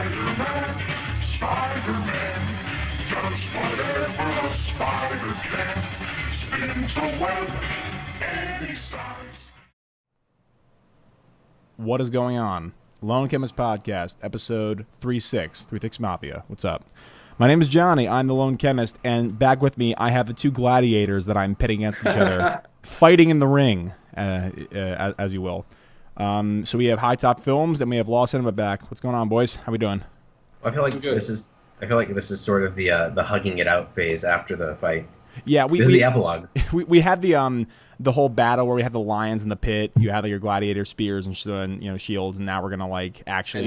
Spider-Man, Spider-Man, does whatever a spider can, spins a web any size. What is going on? Lone Chemist Podcast, episode 36 Mafia. What's up? My name is Johnny. I'm the Lone Chemist, and back with me, I have the two gladiators that I'm pitting against each other, fighting in the ring, as you will. So we have HiTopFilms, and we have LawOfCinema back. What's going on, boys? How we doing? I feel like this is sort of the hugging it out phase after the fight. Yeah, this is the epilogue. We had the whole battle where we had the lions in the pit. You had like your gladiator spears and shields, and now we're gonna like actually.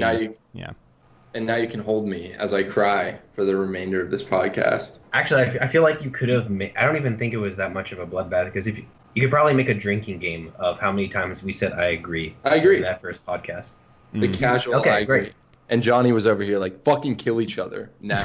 And now you can hold me as I cry for the remainder of this podcast. Actually, I feel like you could have made... I don't even think it was that much of a bloodbath, because if you could probably make a drinking game of how many times we said I agree. I agree. In that first podcast. The casual I agree. Great. And Johnny was over here like, fucking kill each other now.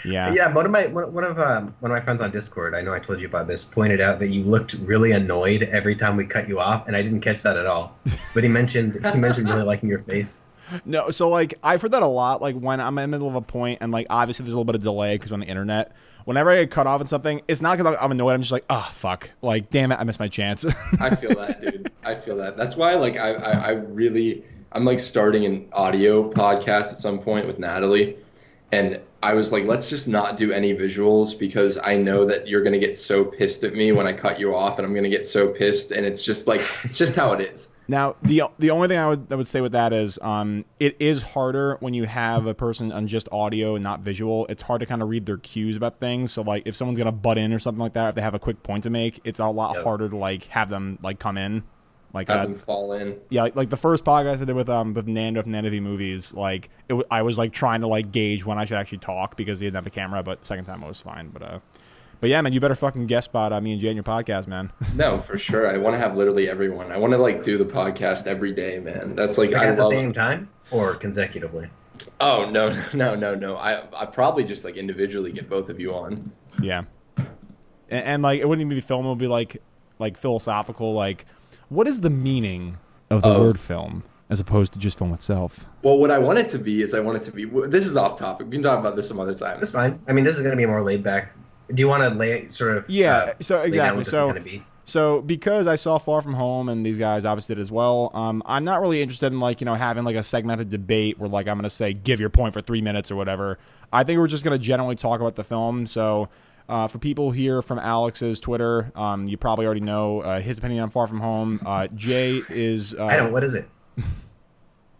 Yeah. Yeah, one of my friends on Discord, I know I told you about this, pointed out that you looked really annoyed every time we cut you off, and I didn't catch that at all. But he mentioned really liking your face. No, so like I've heard that a lot. Like when I'm in the middle of a point, and like obviously there's a little bit of delay because on the internet. Whenever I get cut off in something, it's not because I'm annoyed. I'm just like, oh fuck, like damn it, I missed my chance. I feel that, dude. I feel that. That's why like I'm like starting an audio podcast at some point with Natalie, and I was like, let's just not do any visuals because I know that you're gonna get so pissed at me when I cut you off, and I'm gonna get so pissed, and it's just how it is. Now, the only thing I would say with that is it is harder when you have a person on just audio and not visual. It's hard to kind of read their cues about things. So, like, if someone's going to butt in or something like that, if they have a quick point to make, it's a lot harder to, like, have them, like, come in. Like, have them fall in. Yeah, like the first podcast I did with Nando from Nando V Movies, like, I was, like, trying to, like, gauge when I should actually talk because he didn't have a camera, but the second time I was fine. But yeah, man, you better fucking guest spot me and Jay in your podcast, man. No, for sure. I want to have literally everyone. I want to like do the podcast every day, man. That's like at the same time or consecutively. Oh no. I probably just like individually get both of you on. Yeah, and like it wouldn't even be film. It would be like philosophical. Like, what is the meaning of the word film as opposed to just film itself? Well, what I want it to be is This is off topic. We can talk about this some other time. That's fine. I mean, this is going to be more laid back. Do you want to lay sort of? Yeah. So exactly. So because I saw Far From Home and these guys obviously did as well, I'm not really interested in like having like a segmented debate where like I'm gonna say give your point for 3 minutes or whatever. I think we're just gonna generally talk about the film. So for people here from Alex's Twitter, you probably already know his opinion on Far From Home. Jay is. I don't. What is it?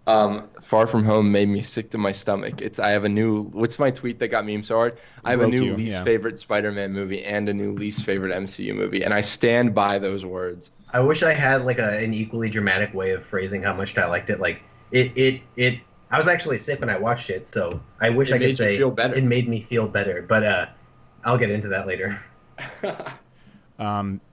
Far From Home made me sick to my stomach. I have a new, what's my tweet that got meme so hard? I have a new least favorite Spider-Man movie and a new least favorite MCU movie, and I stand by those words. I wish I had like an equally dramatic way of phrasing how much I liked it. Like I was actually sick when I watched it, so I wish I could say it made me feel better. But I'll get into that later.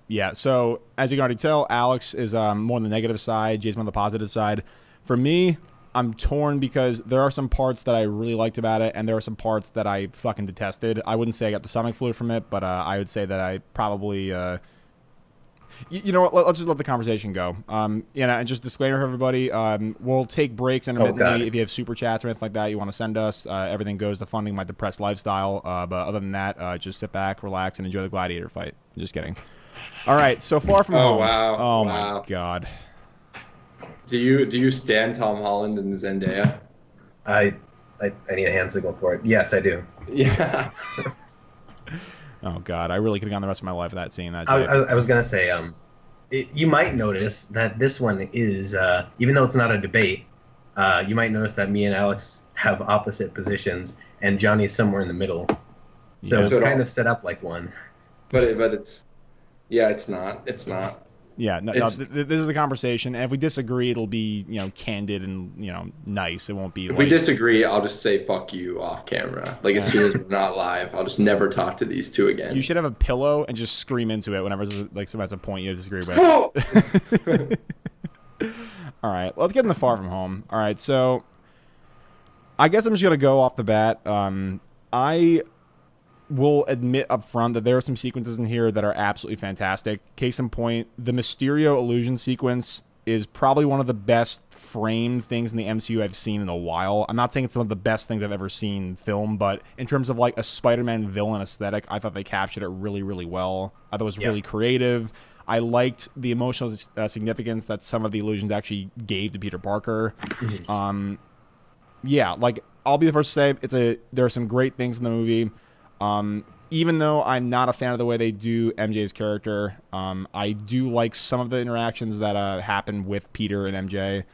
Yeah. So as you can already tell, Alex is more on the negative side. Jay's more on the positive side. For me, I'm torn because there are some parts that I really liked about it, and there are some parts that I fucking detested. I wouldn't say I got the stomach flu from it, but I would say that I probably, you know what? Let's just let the conversation go. And just disclaimer for everybody: we'll take breaks intermittently if you have super chats or anything like that you want to send us. Everything goes to funding my depressed lifestyle. But other than that, just sit back, relax, and enjoy the gladiator fight. Just kidding. All right, so Far From Home. Wow! Oh my God. Do you stand Tom Holland and Zendaya? I need a hand signal for it. Yes, I do. Yeah. Oh God, I really could have gone the rest of my life without seeing that. I was gonna say, you might notice that this one is, even though it's not a debate, you might notice that me and Alex have opposite positions, and Johnny is somewhere in the middle. So it's kind of set up like one. But it's not. It's not. Yeah, no, this is a conversation, and if we disagree, it'll be candid and nice. It won't be. If we disagree, I'll just say fuck you off camera. Like as soon as we're not live, I'll just never talk to these two again. You should have a pillow and just scream into it whenever like someone's a point you disagree with. All right, let's get into Far From Home. All right, so I guess I'm just gonna go off the bat. I will admit up front that there are some sequences in here that are absolutely fantastic. Case in point, the Mysterio illusion sequence is probably one of the best framed things in the MCU I've seen in a while. I'm not saying it's one of the best things I've ever seen film, but in terms of like a Spider-Man villain aesthetic, I thought they captured it really, really well. I thought it was really creative. I liked the emotional significance that some of the illusions actually gave to Peter Parker. Yeah, like I'll be the first to say there are some great things in the movie. Even though I'm not a fan of the way they do MJ's character, I do like some of the interactions that happen with Peter and MJ.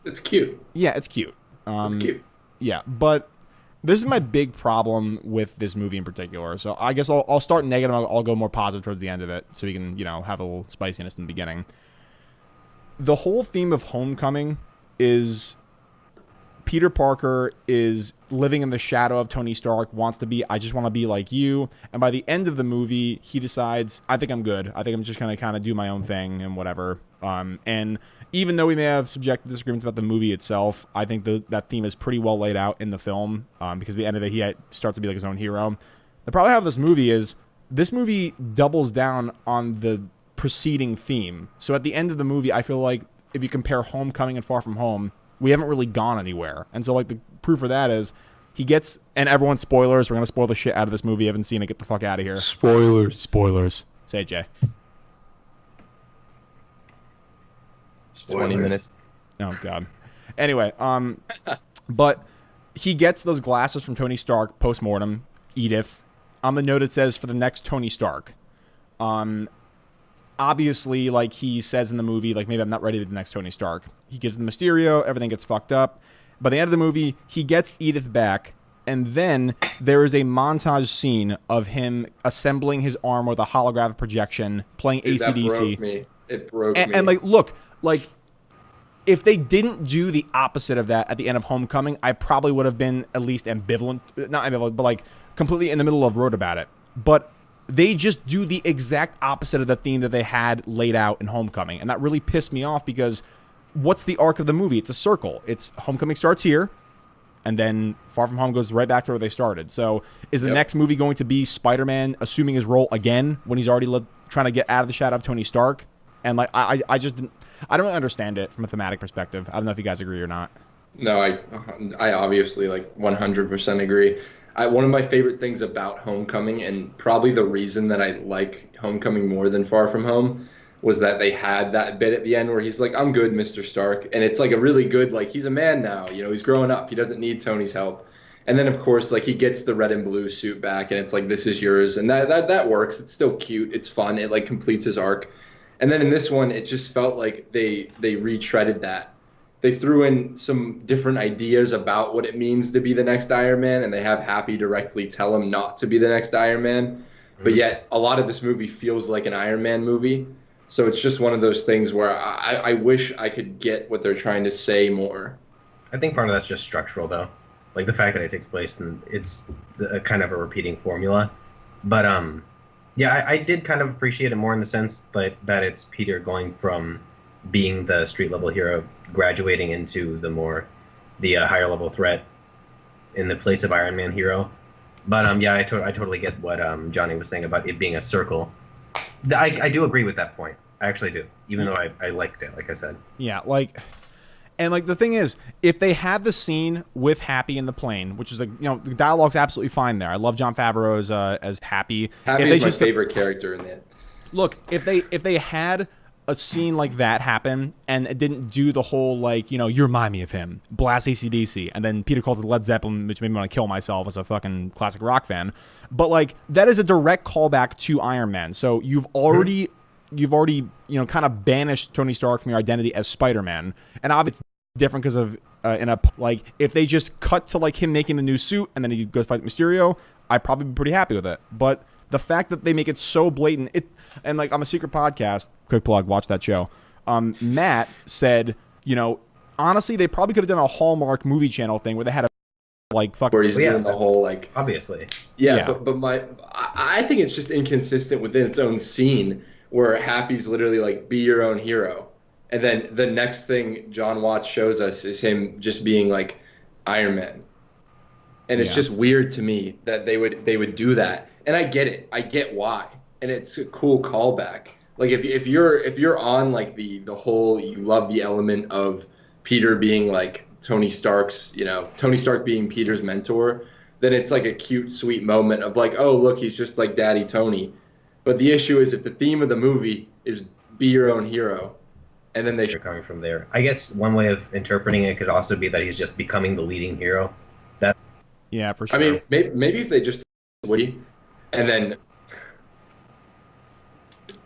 It's cute. Yeah, it's cute. It's cute. Yeah, but this is my big problem with this movie in particular. So I guess I'll start negative. I'll go more positive towards the end of it, so we can have a little spiciness in the beginning. The whole theme of Homecoming is Peter Parker is living in the shadow of Tony Stark, wants to be, I just want to be like you. And by the end of the movie, he decides, I think I'm good. I think I'm just going to kind of do my own thing and whatever. And even though we may have subjective disagreements about the movie itself, I think that theme is pretty well laid out in the film, because at the end of it, he starts to be like his own hero. The problem I have with this movie doubles down on the preceding theme. So at the end of the movie, I feel like if you compare Homecoming and Far From Home, we haven't really gone anywhere. And so, like, the proof for that is he gets, and everyone, spoilers, we're going to spoil the shit out of this movie. You haven't seen it, get the fuck out of here. Spoilers. Say it, Jay. 20 minutes. Oh, God. Anyway, but he gets those glasses from Tony Stark, post-mortem, Edith. On the note, it says, for the next Tony Stark. Obviously, like he says in the movie, like, maybe I'm not ready for the next Tony Stark. He gives them Mysterio, everything gets fucked up. By the end of the movie, he gets Edith back, and then there is a montage scene of him assembling his arm with a holographic projection, playing AC/DC. That broke me. It broke me. And like, look, like, if they didn't do the opposite of that at the end of Homecoming, I probably would have been at least ambivalent, not ambivalent, but like completely in the middle of the road about it. But they just do the exact opposite of the theme that they had laid out in Homecoming. And that really pissed me off because what's the arc of the movie? It's a circle. It's Homecoming starts here, and then Far From Home goes right back to where they started. So is the next movie going to be Spider-Man assuming his role again when he's already trying to get out of the shadow of Tony Stark? And like, I just didn't, I don't really understand it from a thematic perspective. I don't know if you guys agree or not. No, I obviously like 100% agree. One of my favorite things about Homecoming, and probably the reason that I like Homecoming more than Far From Home, was that they had that bit at the end where he's like, I'm good, Mr. Stark. And it's like a really good, like, he's a man now, he's growing up. He doesn't need Tony's help. And then, of course, like, he gets the red and blue suit back, and it's like, this is yours. And that works. It's still cute. It's fun. It, like, completes his arc. And then in this one, it just felt like they retreaded that. They threw in some different ideas about what it means to be the next Iron Man, and they have Happy directly tell him not to be the next Iron Man. But yet, a lot of this movie feels like an Iron Man movie. So it's just one of those things where I wish I could get what they're trying to say more. I think part of that's just structural, though. Like the fact that it takes place and it's kind of a repeating formula. But yeah, I did kind of appreciate it more in the sense that it's Peter going from being the street level hero, graduating into the higher level threat in the place of Iron Man hero. But yeah, I totally get what Johnny was saying about it being a circle. I do agree with that point. I actually do, even though I liked it, like I said. Yeah, like, and like the thing is, if they had the scene with Happy in the plane, which is like, the dialogue's absolutely fine there. I love Jon Favreau as Happy. Happy is my favorite character in that. Look, if they had a scene like that happen and it didn't do the whole, like, you remind me of him, blast AC/DC, and then Peter calls it Led Zeppelin, which made me want to kill myself as a fucking classic rock fan. But like, that is a direct callback to Iron Man. So you've already kind of banished Tony Stark from your identity as Spider-Man. And obviously it's different because of if they just cut to like him making the new suit and then he goes fight Mysterio, I'd probably be pretty happy with it. But the fact that they make it so blatant, and like on a secret podcast, quick plug, watch that show. Matt said, honestly, they probably could have done a Hallmark movie channel thing where they had a where he's doing the whole like obviously. Yeah. But I think it's just inconsistent within its own scene where Happy's literally like, be your own hero, and then the next thing John Watts shows us is him just being like Iron Man, and it's just weird to me that they would do that. And I get it. I get why. And it's a cool callback. Like if you're on like the whole, you love the element of Peter being like Tony Stark's, Tony Stark being Peter's mentor, then it's like a cute, sweet moment of like, oh, look, he's just like Daddy Tony. But the issue is if the theme of the movie is be your own hero, and then they You're coming from there. I guess one way of interpreting it could also be that he's just becoming the leading hero. Yeah, for sure. I mean, maybe if they just Woody, and then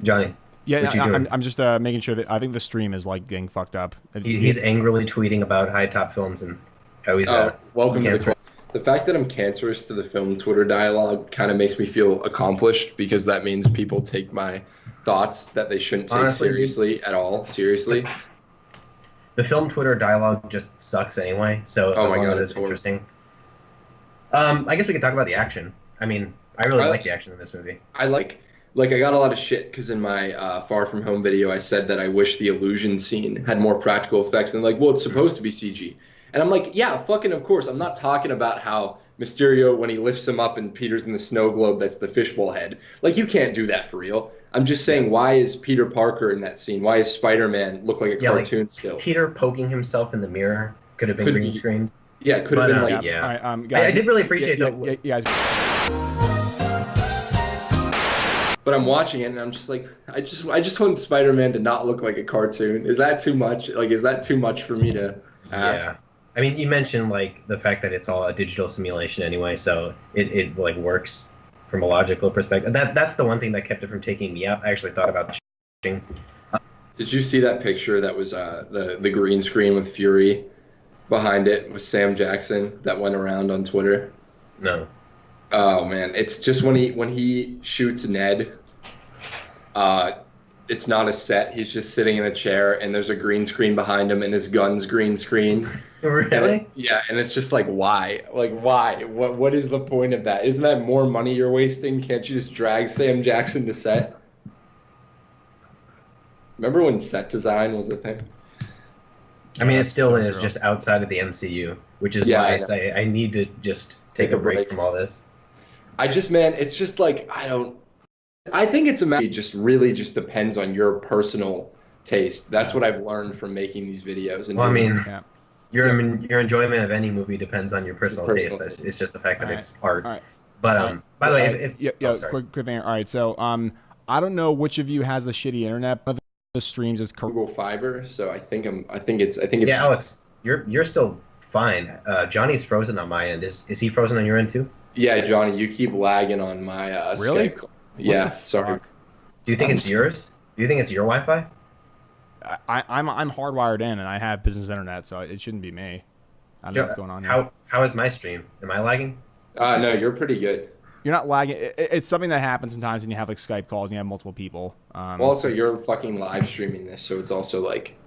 Johnny. Yeah, what you doing? I'm just making sure that I think the stream is like getting fucked up. He's angrily tweeting about HiTopFilms and how he's welcome to cancer. the fact that I'm cancerous to the film Twitter dialogue kind of makes me feel accomplished, because that means people take my thoughts that they shouldn't take seriously at all seriously. The film Twitter dialogue just sucks anyway, so as long as it's interesting. I guess we could talk about the action. I mean, I really like the action in this movie. I like I got a lot of shit because in my Far From Home video I said that I wish the illusion scene had more practical effects, and like, well, it's supposed to be CG. And I'm like, yeah, fucking of course. I'm not talking about how Mysterio, when he lifts him up and Peter's in the snow globe, that's the fishbowl head. Like, you can't do that for real. I'm just saying, why is Peter Parker in that scene? Why is Spider-Man look like a cartoon still? Peter poking himself in the mirror could have been green screened. Yeah, could have been like... Yeah. All right, guys, I did really appreciate that. Guys. But I'm watching it and I'm just like, I just want Spider-Man to not look like a cartoon. Is that too much? Like, is that too much for me to ask? Yeah. I mean, you mentioned like the fact that it's all a digital simulation anyway, so it like works from a logical perspective. That's the one thing that kept it from taking me out. I actually thought about changing. Did you see that picture that was the green screen with Fury behind it with Sam Jackson that went around on Twitter? No. Oh man, it's just when he shoots Ned. It's not a set. He's just sitting in a chair, and there's a green screen behind him, and his gun's green screen. Really? Yeah, and it's just like, why? Like, why? What is the point of that? Isn't that more money you're wasting? Can't you just drag Sam Jackson to set? Remember when set design was a thing? I mean, it still is just outside of the MCU, which is why I say I need to just take a break from all this. It's just like, I think it's a matter. It just really just depends on your personal taste. That's what I've learned from making these videos. And well, I mean, your enjoyment of any movie depends on your personal taste. It's just the fact that it's art. All right. But by the way, quick thing. All right, so I don't know which of you has the shitty internet, but the streams is Google Fiber. So I think it's. Yeah, Alex, you're still fine. Johnny's frozen on my end. Is he frozen on your end too? Yeah, Johnny, you keep lagging on my really? Skype. Yeah, sorry. Do you think it's yours? Do you think it's your Wi-Fi? I'm hardwired in, and I have business internet, so it shouldn't be me. I don't know what's going on here. How is my stream? Am I lagging? No, you're pretty good. You're not lagging. It's something that happens sometimes when you have like Skype calls and you have multiple people. Well, also, you're fucking live streaming this, so it's also like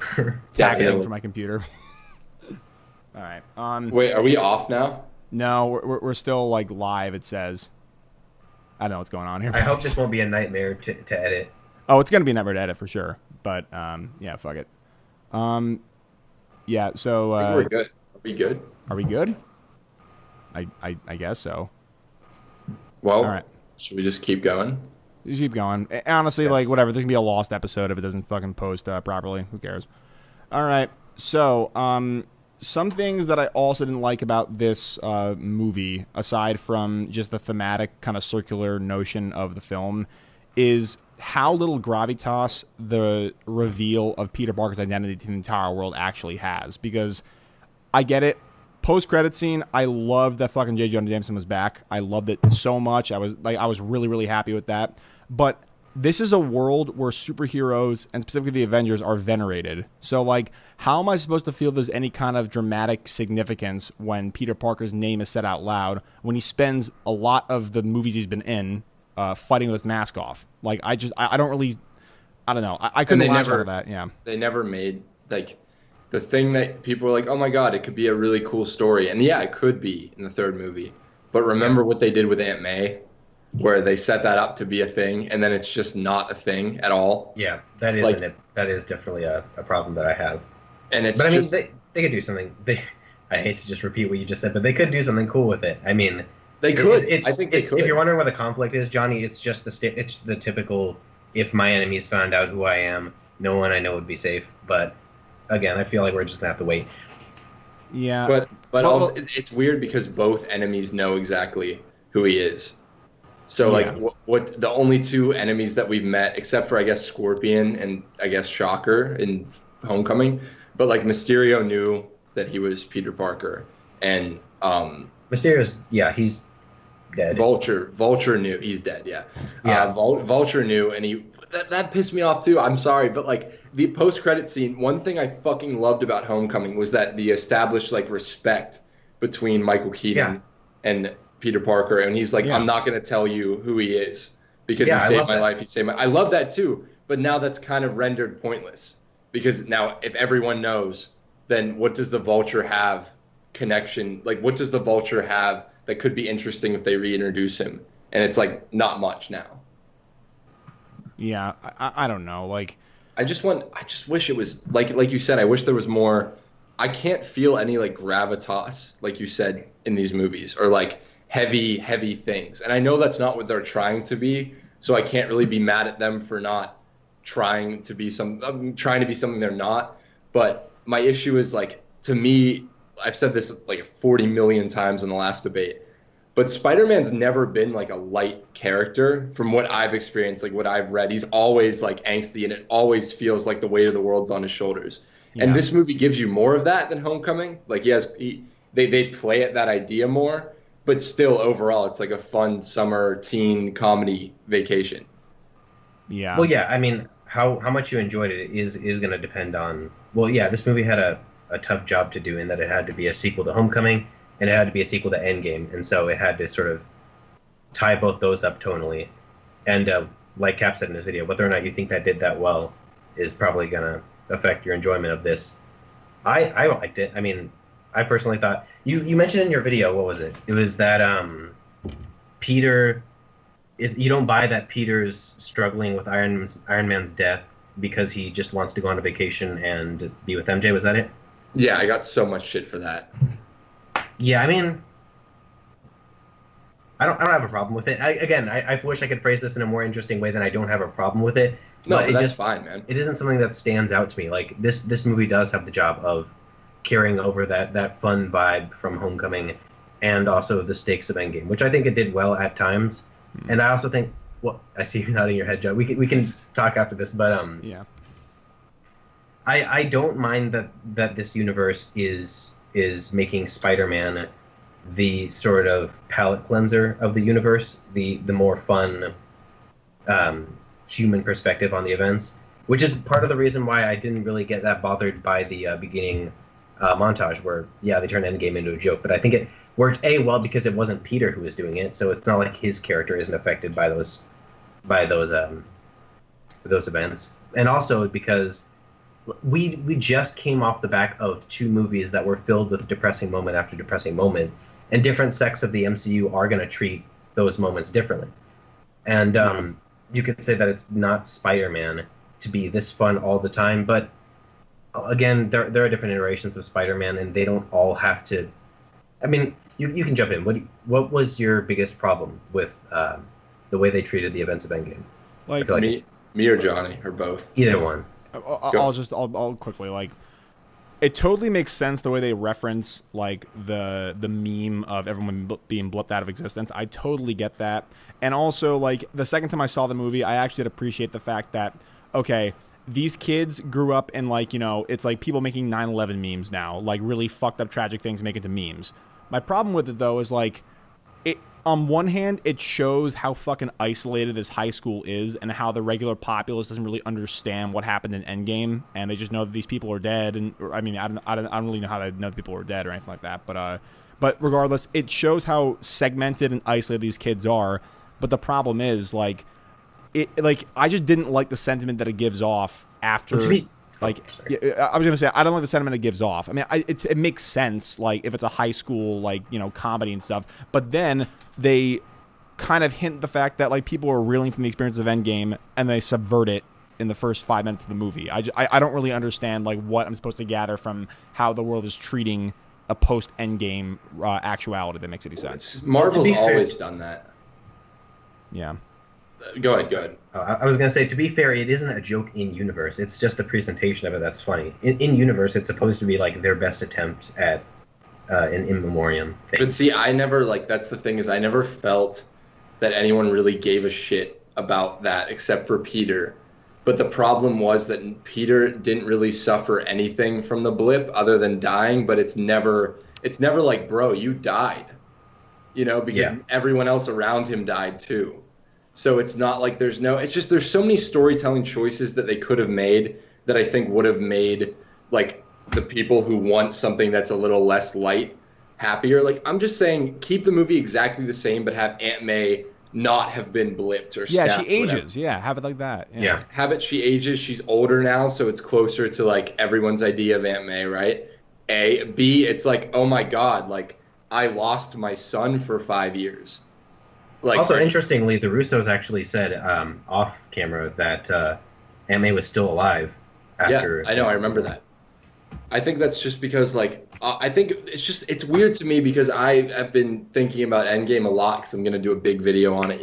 taxing for my computer. All right. Wait, are we off now? No, we're still like live. It says. I don't know what's going on here. I hope this won't be a nightmare to edit. Oh, it's gonna be a nightmare to edit for sure. But yeah, fuck it. Yeah. So I think we're good. Are we good? Are we good? I guess so. Well, all right. Should we just keep going? Just keep going. Honestly, like whatever. This can be a lost episode if it doesn't fucking post properly. Who cares? All right. So some things that I also didn't like about this movie, aside from just the thematic kind of circular notion of the film, is how little gravitas the reveal of Peter Parker's identity to the entire world actually has. Because I get it. Post-credit scene, I loved that fucking J. Jonah Jameson was back. I loved it so much. I was really, really happy with that. But this is a world where superheroes, and specifically the Avengers, are venerated. So, like, how am I supposed to feel there's any kind of dramatic significance when Peter Parker's name is said out loud, when he spends a lot of the movies he's been in fighting with his mask off? Like, I don't really, I don't know. I couldn't latch out of that, yeah. They never made, like, the thing that people were like, oh my god, it could be a really cool story. And yeah, it could be in the third movie. But remember what they did with Aunt May? Where they set that up to be a thing, and then it's just not a thing at all. Yeah, that is that is definitely a problem that I have. And it's but I mean, they could do something. I hate to just repeat what you just said, but they could do something cool with it. I mean, they could. I think they could. If you're wondering where the conflict is, Johnny, it's just it's the typical if my enemies found out who I am, no one I know would be safe. But again, I feel like we're just gonna have to wait. Yeah. But Well, also it's weird because both enemies know exactly who he is. So like Yeah. what the only two enemies that we've met, except for I guess Scorpion and I guess Shocker in Homecoming, but like Mysterio knew that he was Peter Parker, and Mysterio's, yeah, he's dead. Vulture knew he's dead. Yeah, Yeah. Vulture knew, and that pissed me off too. I'm sorry, but like the post-credit scene, one thing I fucking loved about Homecoming was that the established like respect between Michael Keaton and Peter Parker, and he's like, Yeah. I'm not gonna tell you who he is because Yeah, he I saved love my that. life. He saved my. I love that too, but now that's kind of rendered pointless because now if everyone knows, then what does the Vulture have connection? Like, what does the Vulture have that could be interesting if they reintroduce him? And it's like not much now. Yeah, I don't know. Like, I just wish it was like you said, I wish there was more. I can't feel any like gravitas, like you said, in these movies, or like heavy things. And I know that's not what they're trying to be, so I can't really be mad at them for not trying to be something they're not. But my issue is like, to me, I've said this like 40 million times in the last debate, but Spider-Man's never been like a light character from what I've experienced, like what I've read. He's always like angsty, and it always feels like the weight of the world's on his shoulders. Yeah. And this movie gives you more of that than Homecoming. Like they play at that idea more, but still overall it's like a fun summer teen comedy vacation. yeah. Well, yeah, I mean, how much you enjoyed it is going to depend on. Well, yeah, this movie had a tough job to do in that it had to be a sequel to Homecoming and it had to be a sequel to Endgame, and so it had to sort of tie both those up tonally. And like Cap said in his video, whether or not you think that did that well is probably going to affect your enjoyment of this. I liked it. I mean, I personally thought you mentioned in your video, what was it? It was that Peter. You don't buy that Peter's struggling with Iron Man's death because he just wants to go on a vacation and be with MJ. Was that it? Yeah, I got so much shit for that. Yeah, I mean, I don't have a problem with it. I wish I could phrase this in a more interesting way than I don't have a problem with it. No, but that's fine, man. It isn't something that stands out to me. Like this movie does have the job of carrying over that fun vibe from Homecoming, and also the stakes of Endgame, which I think it did well at times. And I also think, well, I see you nodding your head, Joe. We can talk after this, but Yeah. I don't mind that this universe is making Spider-Man the sort of palate cleanser of the universe, the more fun human perspective on the events, which is part of the reason why I didn't really get that bothered by the beginning montage where, yeah, they turned Endgame into a joke. But I think it worked well because it wasn't Peter who was doing it, so it's not like his character isn't affected by those events, and also because we just came off the back of two movies that were filled with depressing moment after depressing moment, and different sects of the MCU are going to treat those moments differently. And you could say that it's not Spider-Man to be this fun all the time, but again, there are different iterations of Spider-Man, and they don't all have to. I mean, you can jump in. What was your biggest problem with the way they treated the events of Endgame? Like, like me or Johnny or both. Either one. I'll quickly, like, it totally makes sense the way they reference like the meme of everyone being blipped out of existence. I totally get that. And also, like, the second time I saw the movie, I actually did appreciate the fact that, okay, these kids grew up in, like, you know, it's like people making 9/11 memes now, like really fucked up tragic things make into memes. My problem with it, though, is like, it, on one hand, it shows how fucking isolated this high school is and how the regular populace doesn't really understand what happened in Endgame, and they just know that these people are dead. And I mean, I don't really know how they know that people are dead or anything like that. But regardless, it shows how segmented and isolated these kids are. But the problem is, like, I just didn't like the sentiment that it gives off after. Like, I was gonna say, I don't like the sentiment it gives off. I mean, it makes sense, like, if it's a high school, like, you know, comedy and stuff. But then they kind of hint the fact that, like, people are reeling from the experience of Endgame, and they subvert it in the first 5 minutes of the movie. I don't really understand, like, what I'm supposed to gather from how the world is treating a post-Endgame actuality that makes any sense. Marvel's always done that. Yeah. Go ahead. I was gonna say, to be fair, it isn't a joke in universe. It's just the presentation of it that's funny. In universe, it's supposed to be like their best attempt at an in memoriam thing. But see, I never that's the thing is I never felt that anyone really gave a shit about that except for Peter. But the problem was that Peter didn't really suffer anything from the blip other than dying. But it's never like, bro, you died, because everyone else around him died too. So it's not like there's so many storytelling choices that they could have made that I think would have made like the people who want something that's a little less light happier. Like, I'm just saying, keep the movie exactly the same, but have Aunt May not have been blipped or yeah, snapped, she ages. whatever. Yeah, have it like that. Yeah. Have it, she ages. She's older now, so it's closer to like everyone's idea of Aunt May, right? A. B. It's like, oh my God, like I lost my son for 5 years. Like, also, interestingly, the Russos actually said off camera that Aunt May was still alive after. Yeah, I know. I remember that. I think that's just because, like, I think it's weird to me because I have been thinking about Endgame a lot because I'm going to do a big video on it,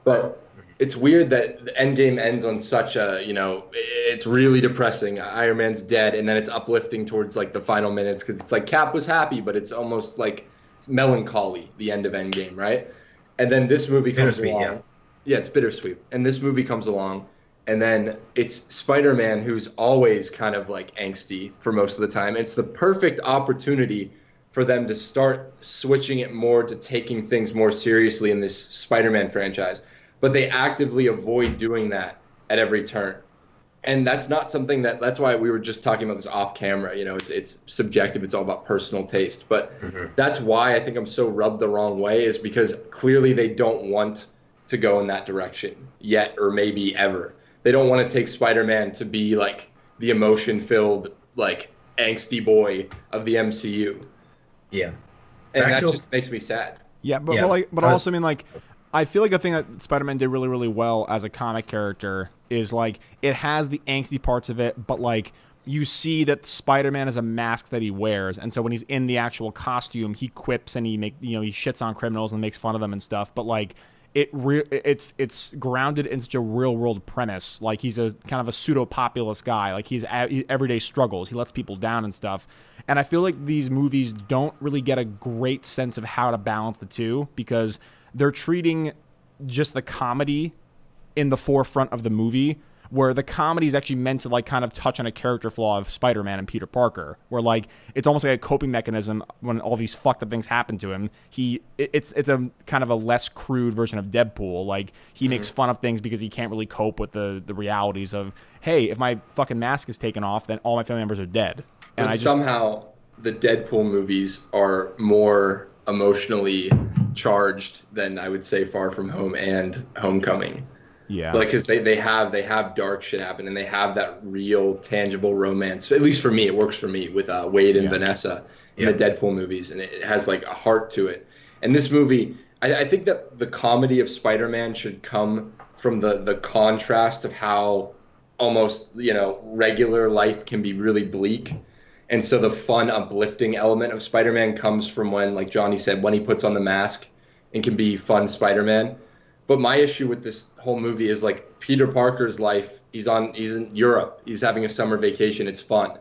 But it's weird that the Endgame ends on such a, it's really depressing. Iron Man's dead, and then it's uplifting towards, like, the final minutes because it's like Cap was happy, but it's almost, like, melancholy, the end of Endgame, right? And then this movie comes along. Yeah, it's bittersweet. And this movie comes along. And then it's Spider-Man, who's always kind of like angsty for most of the time. It's the perfect opportunity for them to start switching it more to taking things more seriously in this Spider-Man franchise. But they actively avoid doing that at every turn. And that's not something that's why we were just talking about this off camera. It's subjective. It's all about personal taste. But that's why I think I'm so rubbed the wrong way, is because clearly they don't want to go in that direction yet, or maybe ever. They don't want to take Spider-Man to be like the emotion-filled, like angsty boy of the MCU. Yeah, and that just makes me sad. Yeah, but also, I mean, like, I feel like a thing that Spider-Man did really, really well as a comic character is like it has the angsty parts of it, but like you see that Spider-Man is a mask that he wears, and so when he's in the actual costume, he quips and he shits on criminals and makes fun of them and stuff. But like, it's grounded in such a real world premise. Like, he's a kind of a pseudo populist guy. Like, he everyday struggles. He lets people down and stuff. And I feel like these movies don't really get a great sense of how to balance the two, because they're treating just the comedy in the forefront of the movie, where the comedy is actually meant to like kind of touch on a character flaw of Spider-Man and Peter Parker, where like it's almost like a coping mechanism when all these fucked up things happen to him. It's a kind of a less crude version of Deadpool. Like, he makes fun of things because he can't really cope with the realities of, hey, if my fucking mask is taken off, then all my family members are dead. And somehow the Deadpool movies are more emotionally charged than, I would say, Far From Home and Homecoming. Yeah, like, because they have dark shit happen, and they have that real tangible romance. At least for me, it works for me with Wade and Vanessa in the Deadpool movies, and it has like a heart to it. And this movie, I think that the comedy of Spider-Man should come from the contrast of how almost regular life can be really bleak. And so the fun, uplifting element of Spider-Man comes from when, like Johnny said, when he puts on the mask and can be fun Spider-Man. But my issue with this whole movie is, like, Peter Parker's life, he's in Europe, he's having a summer vacation, it's fun.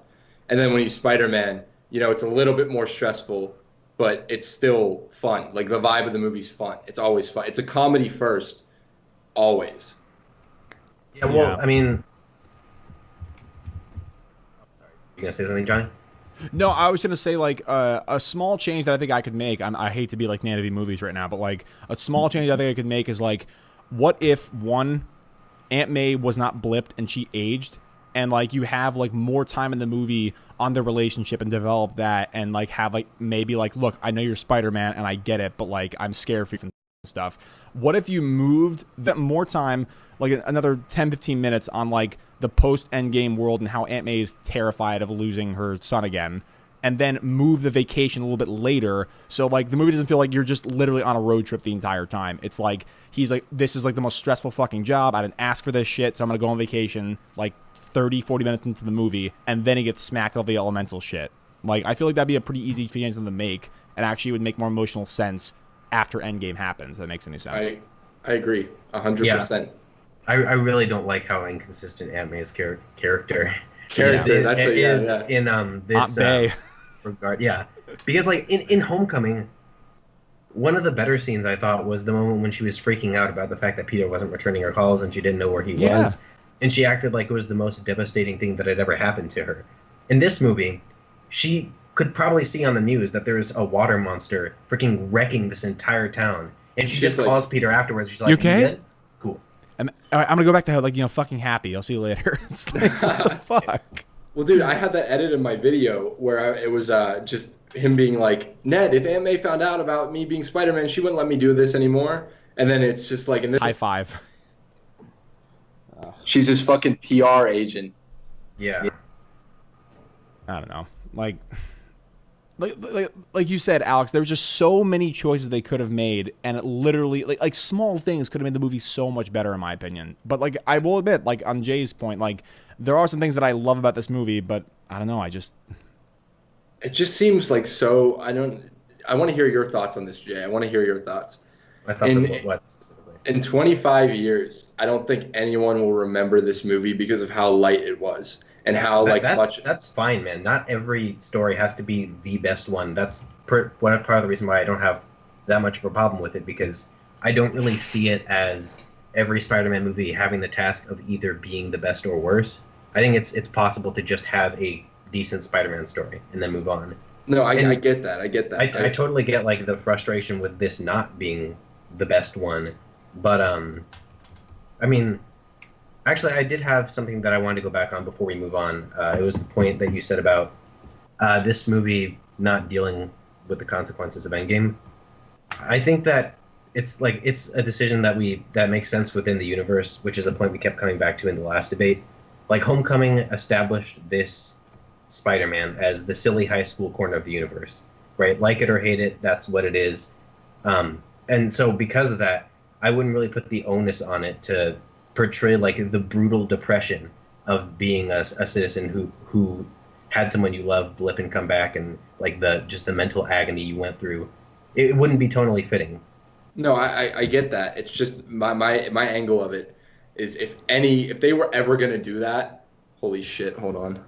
And then when he's Spider-Man, it's a little bit more stressful, but it's still fun. Like, the vibe of the movie's fun. It's always fun. It's a comedy first, always. Yeah, well, I mean... You gonna say something, Johnny? No, I was gonna say, like, a small change that I think I could make. I hate to be like Nanity movies right now, but like a small change I think I could make is like, what if Aunt May was not blipped and she aged, and like you have like more time in the movie on their relationship and develop that, and like have like maybe like, look, I know you're Spider-Man and I get it, but like I'm scared for you and stuff. What if you moved that more time, like another 10-15 minutes on like the post-Endgame world and how Aunt May is terrified of losing her son again, and then move the vacation a little bit later, so like the movie doesn't feel like you're just literally on a road trip the entire time. It's like he's like, this is like the most stressful fucking job. I didn't ask for this shit, so I'm gonna go on vacation like 30-40 minutes into the movie, and then he gets smacked all the elemental shit. Like, I feel like that'd be a pretty easy change to make, and actually would make more emotional sense after Endgame happens. That makes any sense. I agree, 100%. I really don't like how inconsistent Aunt May's character Is in this Aunt May. regard. Yeah, because like in Homecoming, one of the better scenes I thought was the moment when she was freaking out about the fact that Peter wasn't returning her calls and she didn't know where he was, and she acted like it was the most devastating thing that had ever happened to her. In this movie, she could probably see on the news that there's a water monster freaking wrecking this entire town, and she just calls Peter afterwards. She's like, "You okay? You good? Cool." I'm gonna go back to like, fucking happy. I'll see you later. It's like, what the fuck? Well, dude, I had that edit in my video where it was just him being like, Ned, if Aunt May found out about me being Spider-Man, she wouldn't let me do this anymore. And then it's just like, in this high five. She's his fucking PR agent. Yeah. I don't know. Like you said, Alex, there was just so many choices they could have made, and it literally like small things could have made the movie so much better, in my opinion. But like, I will admit, like on Jay's point, like there are some things that I love about this movie, but I don't know. It just seems like so. I want to hear your thoughts on this, Jay. I want to hear your thoughts. My thoughts on what specifically? In 25 years, I don't think anyone will remember this movie because of how light it was. And how that's fine, man. Not every story has to be the best one. That's part of the reason why I don't have that much of a problem with it, because I don't really see it as every Spider-Man movie having the task of either being the best or worse. I think it's possible to just have a decent Spider-Man story and then move on. No, I get that. I get that. I totally get like the frustration with this not being the best one, but I mean. Actually, I did have something that I wanted to go back on before we move on. It was the point that you said about this movie not dealing with the consequences of Endgame. I think that it's a decision that makes sense within the universe, which is a point we kept coming back to in the last debate. Like, Homecoming established this Spider-Man as the silly high school corner of the universe, right? Like it or hate it, that's what it is. And so because of that, I wouldn't really put the onus on it to portray like the brutal depression of being a citizen who had someone you love blip and come back, and like the mental agony you went through. It wouldn't be tonally fitting. No, I get that. It's just my angle of it is if they were ever gonna do that, holy shit, hold on.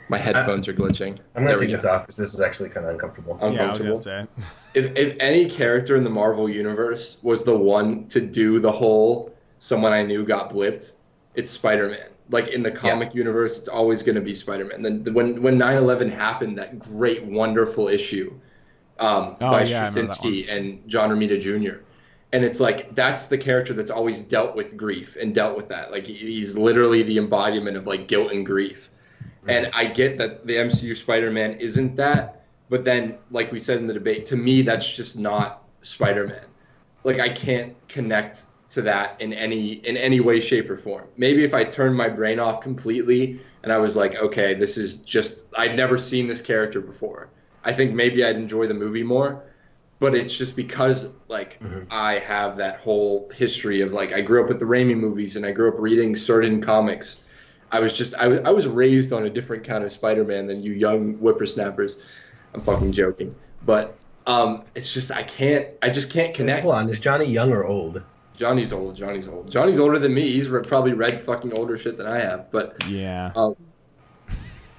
My headphones are glitching. I'm gonna take this off because this is actually kind of uncomfortable. Yeah, I was gonna say. If any character in the Marvel universe was the one to do the whole someone I knew got blipped, it's Spider-Man. Like in the comic universe, it's always going to be Spider-Man. Then when 9/11 happened, that great, wonderful issue by Straczynski and John Romita Jr. And it's like, that's the character that's always dealt with grief and dealt with that. Like he's literally the embodiment of like guilt and grief. And I get that the MCU Spider-Man isn't that, but then like we said in the debate, to me, that's just not Spider-Man. Like I can't connect to that in any way, shape, or form. Maybe if I turned my brain off completely and I was like, okay, this is just, I'd never seen this character before, I think maybe I'd enjoy the movie more. But it's just because like I have that whole history of like, I grew up with the Raimi movies and I grew up reading certain comics. I was raised on a different kind of Spider-Man than you young whippersnappers. I'm fucking joking. But it's just, I just can't connect. Hold on, is Johnny young or old? Johnny's old. Johnny's older than me. He's probably read fucking older shit than I have. But yeah,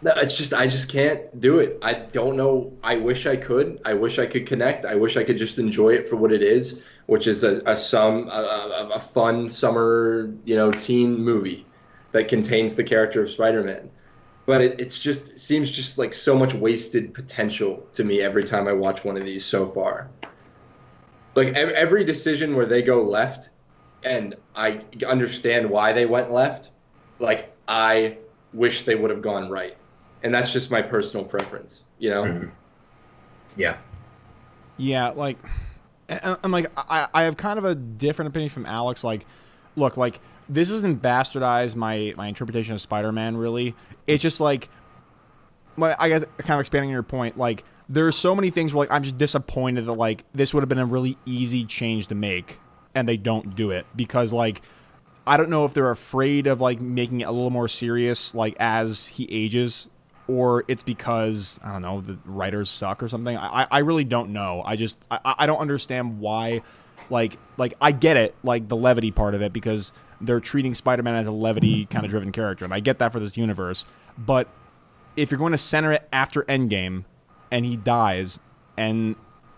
it's just I just can't do it. I don't know. I wish I could. I wish I could connect. I wish I could just enjoy it for what it is, which is a fun summer teen movie that contains the character of Spider-Man. But it seems just like so much wasted potential to me every time I watch one of these so far. Like every decision where they go left, and I understand why they went left, like I wish they would have gone right, and that's just my personal preference, Yeah. Yeah, like, and like I have kind of a different opinion from Alex. Like, look, like this doesn't bastardize my interpretation of Spider-Man. Really, it's just like, I guess kind of expanding on your point, like. There are so many things where like I'm just disappointed that like this would have been a really easy change to make, and they don't do it because like I don't know if they're afraid of like making it a little more serious like as he ages, or it's because I don't know, the writers suck or something. I really don't know. I don't understand why. Like I get it, like the levity part of it, because they're treating Spider-Man as a levity kind of driven character, and I get that for this universe. But if you're going to center it after Endgame, and he dies, and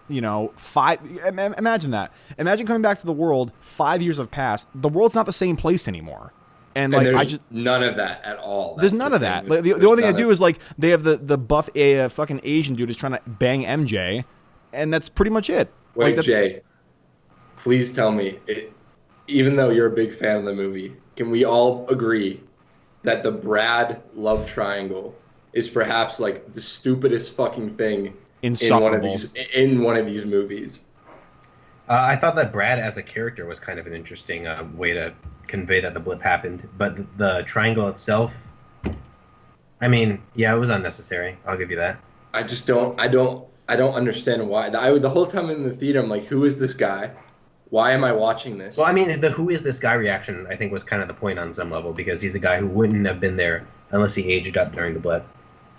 imagine that. Imagine coming back to the world. 5 years have passed. The world's not the same place anymore. And like there's none of that at all. There's none of that. Like, the only thing I do is like they have the buff fucking Asian dude is trying to bang MJ, and that's pretty much it. Wait, like, Jay, please tell me, even though you're a big fan of the movie, can we all agree that the Brad love triangle is perhaps like the stupidest fucking thing in one of these movies? I thought that Brad as a character was kind of an interesting way to convey that the blip happened, but the triangle itself, I mean, yeah, it was unnecessary. I'll give you that. I just don't understand why. The whole time in the theater, I'm like, who is this guy? Why am I watching this? Well, I mean, the who is this guy reaction, I think, was kind of the point on some level, because he's a guy who wouldn't have been there unless he aged up during the blip.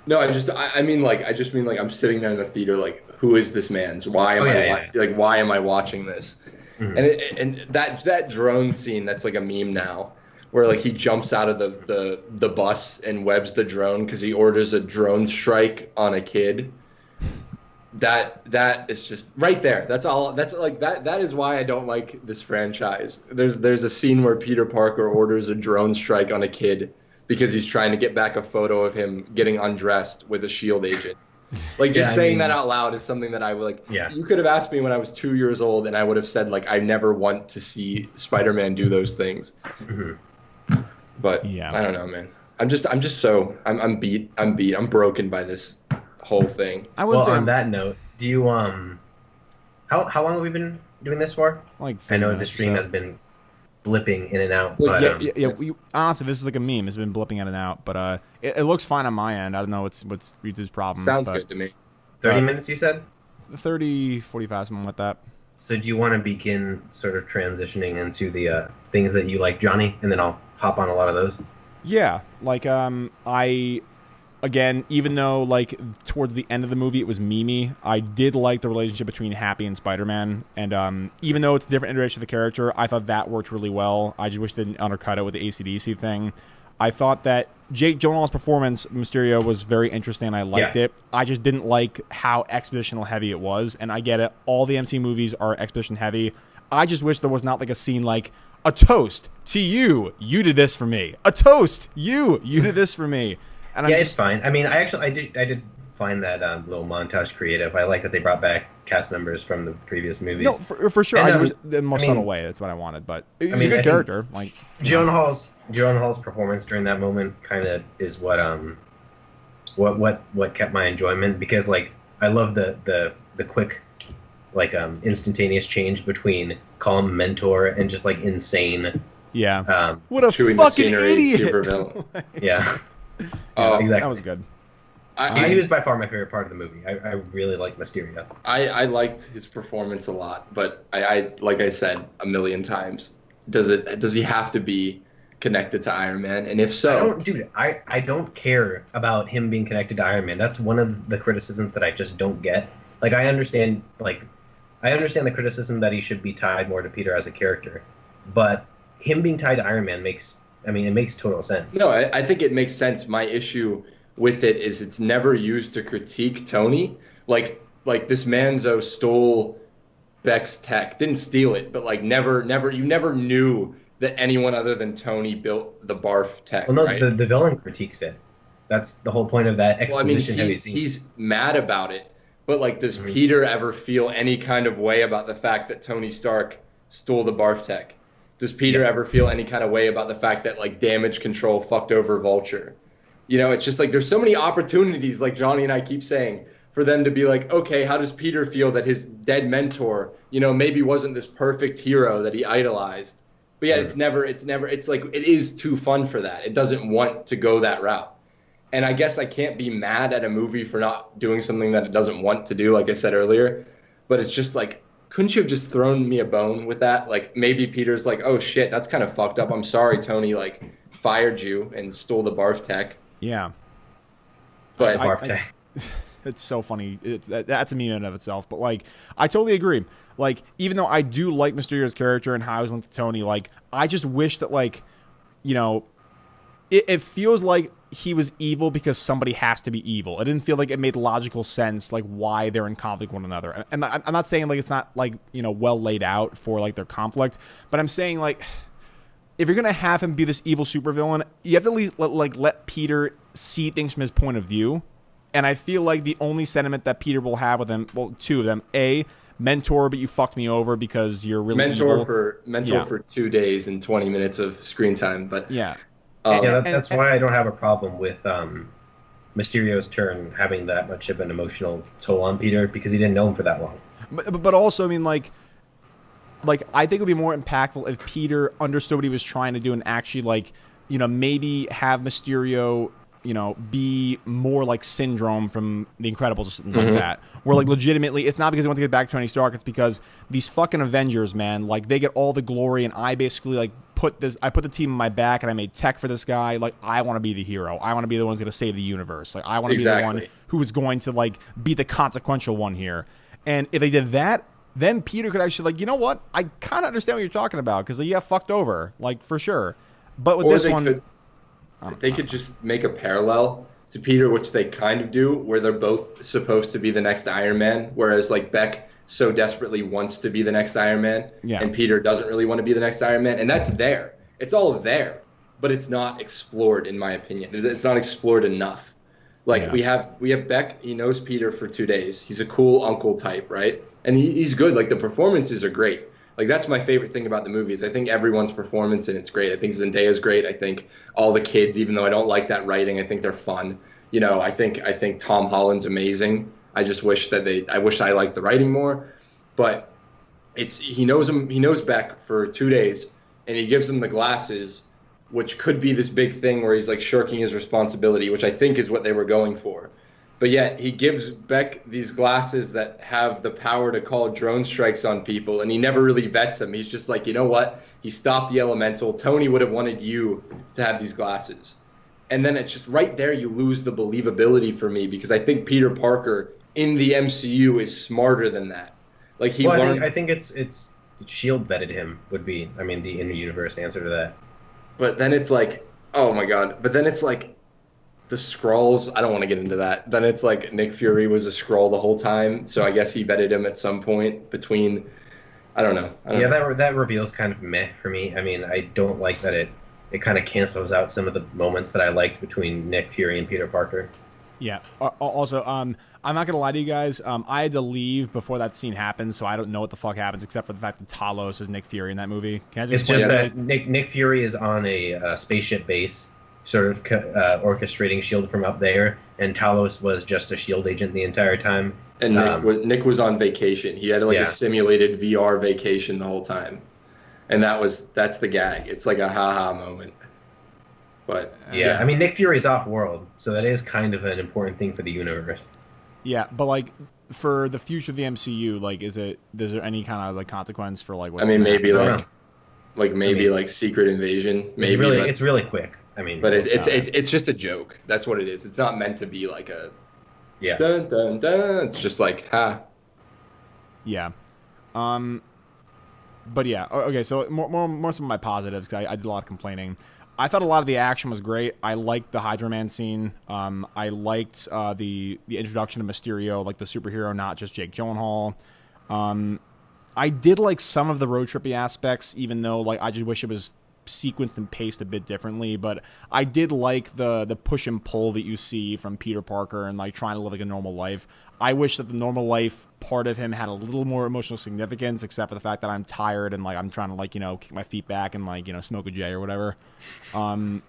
No, I just mean I'm sitting there in the theater like, who is this man? Why am I watching this? Mm-hmm. And that drone scene, that's like a meme now, where like he jumps out of the bus and webs the drone because he orders a drone strike on a kid. That is just right there. That's all. That's like that is why I don't like this franchise. There's a scene where Peter Parker orders a drone strike on a kid because he's trying to get back a photo of him getting undressed with a SHIELD agent. Like, just saying that out loud is something that I would like. Yeah. You could have asked me when I was 2 years old, and I would have said like, I never want to see Spider-Man do those things. Mm-hmm. But yeah, I don't know, man. I'm beat. I'm broken by this whole thing. On that note, do you how long have we been doing this for? Like, I know the stream has been blipping in and out. Well, but, honestly, this is like a meme. It's been blipping in and out, but it looks fine on my end. I don't know what's Reed's problem. Sounds good to me. 30 minutes, you said? 30, 45, something like that. So do you want to begin sort of transitioning into the things that you like, Johnny, and then I'll hop on a lot of those? Yeah, like again, even though like towards the end of the movie it was memey, I did like the relationship between Happy and Spider-Man, and even though it's a different iteration of the character, I thought that worked really well. I just wish they didn't undercut it with the AC/DC thing. I thought that Jake Gyllenhaal's performance, Mysterio, was very interesting, and I liked it. I just didn't like how expositional heavy it was, and I get it. All the MC movies are exposition heavy. I just wish there was not like a scene like, a toast to you. You did this for me. A toast. You did this for me. And it's fine. I mean, I did find that little montage creative. I like that they brought back cast members from the previous movies. No, for sure. And, it was in the most subtle way. That's what I wanted. But he's a good character. Like Gyllenhaal's performance during that moment kind of is what kept my enjoyment, because like I love the quick, like instantaneous change between calm mentor and just like insane. Yeah. What a fucking idiot. Yeah. Exactly. That was good. He was by far my favorite part of the movie. I really like Mysterio. I liked his performance a lot, but I like I said a million times, does he have to be connected to Iron Man? And if so, I don't care about him being connected to Iron Man. That's one of the criticisms that I just don't get. Like, I understand the criticism that he should be tied more to Peter as a character, but him being tied to Iron Man makes total sense. No, I think it makes sense. My issue with it is it's never used to critique Tony. Like this Manzo stole Beck's tech, didn't steal it, but like never you never knew that anyone other than Tony built the barf tech. Well, no, right? the villain critiques it. That's the whole point of that exposition. Well, I mean, he's mad about it, but like, does Peter ever feel any kind of way about the fact that Tony Stark stole the barf tech? Does Peter ever feel any kind of way about the fact that like Damage Control fucked over Vulture? You know, it's just like there's so many opportunities, like Johnny and I keep saying, for them to be like, okay, how does Peter feel that his dead mentor, you know, maybe wasn't this perfect hero that he idolized? But yeah, it's like, it is too fun for that. It doesn't want to go that route. And I guess I can't be mad at a movie for not doing something that it doesn't want to do, like I said earlier. But it's just like, couldn't you have just thrown me a bone with that? Like, maybe Peter's like, oh shit, that's kind of fucked up. I'm sorry, Tony, like, fired you and stole the barf tech. Yeah. But Barf tag. It's so funny. That's a meme in and of itself. But like, I totally agree. Like, even though I do like Mysterio's character and how he's linked to Tony, like, I just wish that, like, you know, it feels like he was evil because somebody has to be evil. It didn't feel like it made logical sense, like, why they're in conflict with one another. And I'm not saying, like, it's not, like, you know, well laid out for, like, their conflict. But I'm saying, like, if you're going to have him be this evil supervillain, you have to at least, let Peter see things from his point of view. And I feel like the only sentiment that Peter will have with him, well, two of them, A, mentor, but you fucked me over because you're really evil. For 2 days and 20 minutes of screen time. But yeah. That's why I don't have a problem with Mysterio's turn having that much of an emotional toll on Peter, because he didn't know him for that long. But also, I mean, like I think it would be more impactful if Peter understood what he was trying to do and actually, like, you know, maybe have Mysterio, you know, be more like Syndrome from The Incredibles or something like that. Where, like, legitimately, it's not because he wants to get back to Tony Stark, it's because these fucking Avengers, man, like, they get all the glory, and I basically, like, put the team on my back, and I made tech for this guy. Like, I want to be the hero. I want to be the one who's going to save the universe. Like, I want to be the one who is going to, like, be the consequential one here. And if they did that, then Peter could actually, like, you know what? I kind of understand what you're talking about, because he got fucked over, like, for sure. But with this one... They could just make a parallel to Peter, which they kind of do, where they're both supposed to be the next Iron Man, whereas, like, Beck so desperately wants to be the next Iron Man, and Peter doesn't really want to be the next Iron Man, and that's there. It's all there, but it's not explored, in my opinion. It's not explored enough. Like, we have Beck, he knows Peter for 2 days. He's a cool uncle type, right? And he's good. Like, the performances are great. Like, that's my favorite thing about the movies. I think everyone's performance in it's great. I think Zendaya's great. I think all the kids, even though I don't like that writing, I think they're fun. You know, I think Tom Holland's amazing. I just wish I wish I liked the writing more. But he knows Beck for 2 days, and he gives him the glasses, which could be this big thing where he's, like, shirking his responsibility, which I think is what they were going for. But yet he gives Beck these glasses that have the power to call drone strikes on people, and he never really vets them. He's just like, you know what? He stopped the elemental. Tony would have wanted you to have these glasses. And then it's just right there you lose the believability for me, because I think Peter Parker in the MCU is smarter than that. Like, I think it's S.H.I.E.L.D. vetted him would be, I mean, the inter-universe answer to that. But then it's like, oh my God. But then it's like, the Skrulls, I don't want to get into that. Then it's like Nick Fury was a Skrull the whole time, so I guess he vetted him at some point between, I don't know. That reveal's kind of meh for me. I mean, I don't like that it kind of cancels out some of the moments that I liked between Nick Fury and Peter Parker. Yeah. Also, I'm not gonna lie to you guys. I had to leave before that scene happened, so I don't know what the fuck happens except for the fact that Talos is Nick Fury in that movie. It's just that Nick Fury is on a spaceship base, sort of orchestrating S.H.I.E.L.D. from up there, and Talos was just a S.H.I.E.L.D. agent the entire time. And Nick was on vacation. He had a simulated VR vacation the whole time, and that's the gag. It's like a ha-ha moment. But I mean, Nick Fury's off-world, so that is kind of an important thing for the universe. Yeah, but, like, for the future of the MCU, like, is there any kind of, like, consequence for, like, what's maybe like Secret Invasion. Maybe it's really quick. I mean, but it's just a joke. That's what it is. It's not meant to be like a dun dun dun. It's just like ha. Yeah. But yeah. Okay. So more some of my positives, because I did a lot of complaining. I thought a lot of the action was great. I liked the Hydra Man scene. I liked the introduction of Mysterio, like the superhero, not just Jake Gyllenhaal. I did like some of the road trippy aspects, even though, like, I just wish it was sequenced and paced a bit differently. But I did like the push and pull that you see from Peter Parker and, like, trying to live like a normal life. I wish that the normal life part of him had a little more emotional significance, except for the fact that I'm tired and, like, I'm trying to, like, you know, kick my feet back and, like, you know, smoke a J or whatever. But in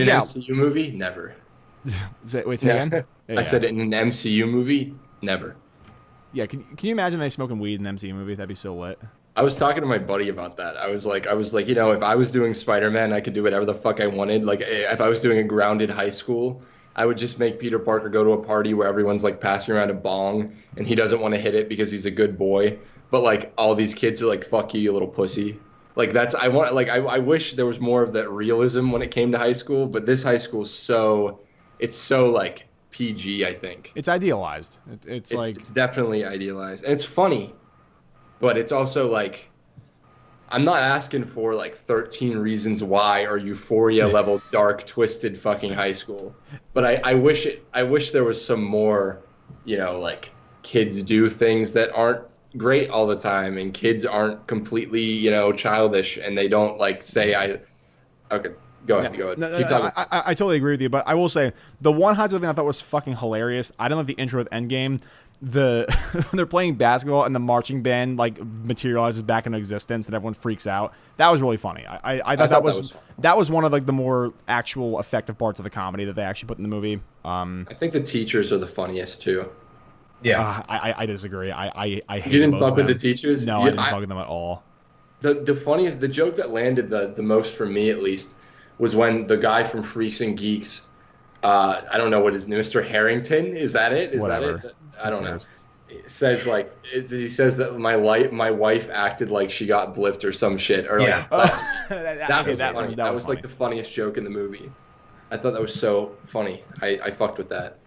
an MCU movie, never. Wait, say again? Yeah. I said in an MCU movie, never. Yeah, can you imagine they smoking weed in an MCU movie? That'd be so lit. I was talking to my buddy about that. I was like, you know, if I was doing Spider-Man, I could do whatever the fuck I wanted. Like, if I was doing a grounded high school, I would just make Peter Parker go to a party where everyone's, like, passing around a bong, and he doesn't want to hit it because he's a good boy. But, like, all these kids are like, fuck you little pussy. Like, I wish there was more of that realism when it came to high school, but this high school it's so, like, PG, I think. It's idealized. It's like it's definitely idealized, and it's funny, but it's also like, I'm not asking for like 13 Reasons Why or Euphoria level dark, twisted fucking high school, but I wish there was some more, like kids do things that aren't great all the time, and kids aren't completely, childish, and they don't like say okay. Go ahead. Go ahead. No, Keep talking. I totally agree with you, but I will say the one high school thing I thought was fucking hilarious. I don't know if the intro with Endgame, when they're playing basketball and the marching band like materializes back into existence and everyone freaks out. That was really funny. I thought that was one of like the more actual effective parts of the comedy that they actually put in the movie. I think the teachers are the funniest too. Yeah, I disagree. I hate. You didn't fuck with the teachers? No, I didn't fuck with them at all. The funniest, the joke that landed the most for me at least, was when the guy from Freaks and Geeks, I don't know what his name, Mr. Harrington, is that it? Whatever. That it? I don't know. Says like, he says that my wife acted like she got blipped or some shit, or like that was funny. That was like the funniest joke in the movie. I thought that was so funny. I fucked with that.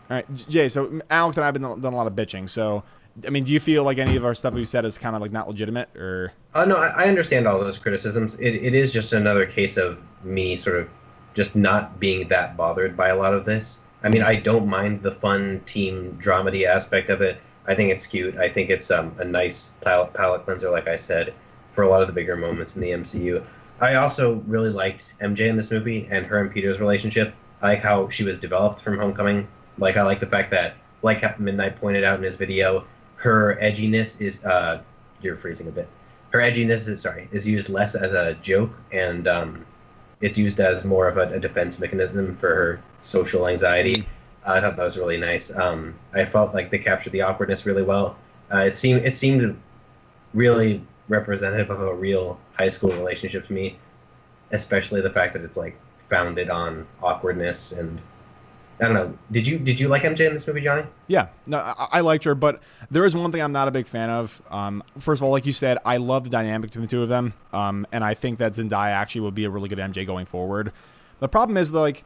All right, Jay. So Alex and I have done a lot of bitching. So, I mean, do you feel like any of our stuff we've said is kind of like not legitimate, or? No, I understand all those criticisms. It is just another case of me sort of just not being that bothered by a lot of this. I mean, I don't mind the fun team dramedy aspect of it. I think it's cute. I think it's a nice palate cleanser, like I said, for a lot of the bigger moments in the MCU. I also really liked MJ in this movie and her and Peter's relationship. I like how she was developed from Homecoming. Like, I like the fact that, like Captain Midnight pointed out in his video, her edginess is, you're freezing a bit. Her edginess is used less as a joke, and it's used as more of a defense mechanism for her social anxiety. I thought that was really nice. I felt like they captured the awkwardness really well. It seemed really representative of a real high school relationship to me, especially the fact that it's like founded on awkwardness. And I don't know. Did you like MJ in this movie, Johnny? Yeah, no, I liked her, but there is one thing I'm not a big fan of. First of all, like you said, I love the dynamic between the two of them, and I think that Zendaya actually would be a really good MJ going forward. The problem is, like,